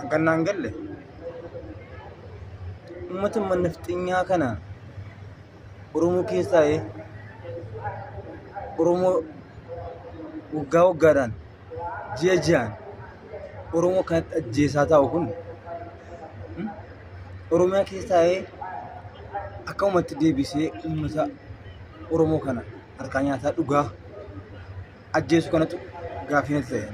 Gannaan galle uummatuma nafxinyaa kana Oromoo keessaa Oromoo waggaa waggaadhaan ji'a ji'aan Oromoo kanatti ajjeesaa taa'u kun Oromiyaa keessaa akka uummatti deebisee uummata Oromoo kana harkaa nyaataa dhugaa ajjeesu kanatu gaaffii natti ta'e.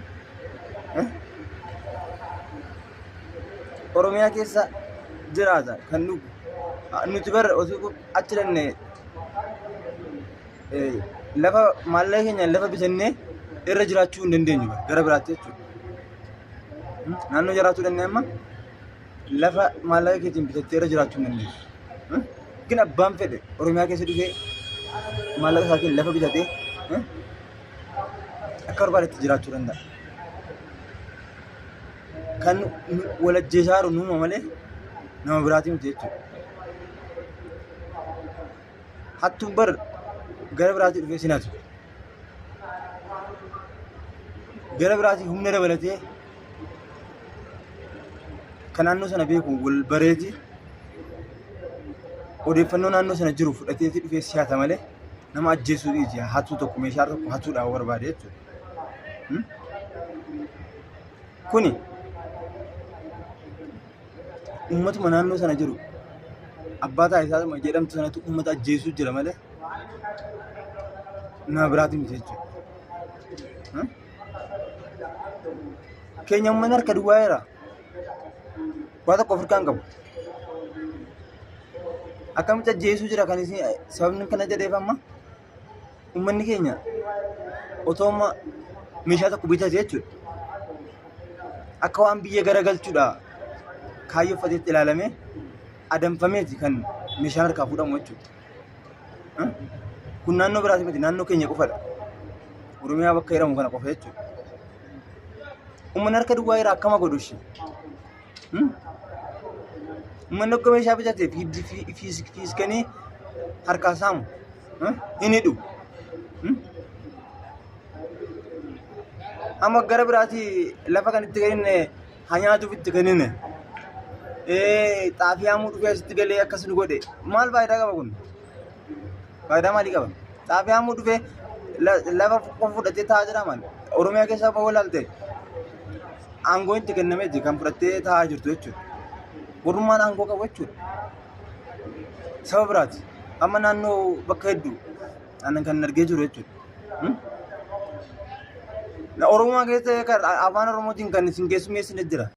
Oromiyaa keessa jiraata kan nuti bara osoo achi dhannee lafa maallaqa keenya lafa bitannee irra jiraachuu hin dandeenyu gara biraatti jechuudha. Naannoo jiraachuu dandeenye amma lafa maallaqa keetiin bitattee irra jiraachuu hin dandeenyu. ግን abbaan fedhe Oromiyaa keessa dhufee maallaqa isaatiin lafa bitatee akka barbaadetti jiraachuu danda'a. Kan wal ajjeesaa jiru nuuma malee nama biraatii miti jechuudha. Hattuun bar gara biraatii dhufee sinatu. Gara biraatii humna dabalatee kan naannoo sana beeku wal bareeti odeeffannoo naannoo sana jiru fudhateeti dhufee siyaata malee nama ajjeesuu dhiiti hattuu tokko meeshaa tokko hattuudhaaf barbaade jechuudha. Kuni uummatuma naannoo sana jiru abbaa taayisaa jedhamtu sanatu uummata ajjeesuu jira malee nama biraatii miti jechuudha. Keenya uummanni harka duwwaa jira. Waa tokko Afrikaan qabu. Akkamitti ajjeesuu jira kan isin sababni kana jedheef amma uummanni keenya otoo amma meeshaa tokko bitate jechuudha. Akka waan biyya garagalchuudha kaayyofateetti ilaalamee adamfameeti kan meeshaan harkaa fuudhamu jechuudha. Kun naannoo biraati miti naannoo keenya qofadha. Oromiyaa bakka jedhamu kana qofa jechuudha. Uummanni harka duwwaa jira akkama godhu ishee. Uummanni akka meeshaa bitatee fiiskanii harkaa saamu hin hidhu. Amma gara biraatii lafa kan itti galinne hanyaatuuf itti galinne xaafii haamuu dhufee asitti galee akkas nu godhe maal faayidaa qaba kun? Faayidaa maalii qaba? Xaafii haamuu dhufee lafa fudhatee taa'aa jira maal? Oromiyaa keessaa bahuu ilaalte aangoo itti kennameeti kan fudhattee taa'aa jirtu jechuudha. Warrummaan aangoo qabu jechuudha. Saba biraati. Amma naannoo bakka hedduu kan argee jiru jechuudha. Oromoo keessa afaan Oromootiin kan isin keessummeessine jira.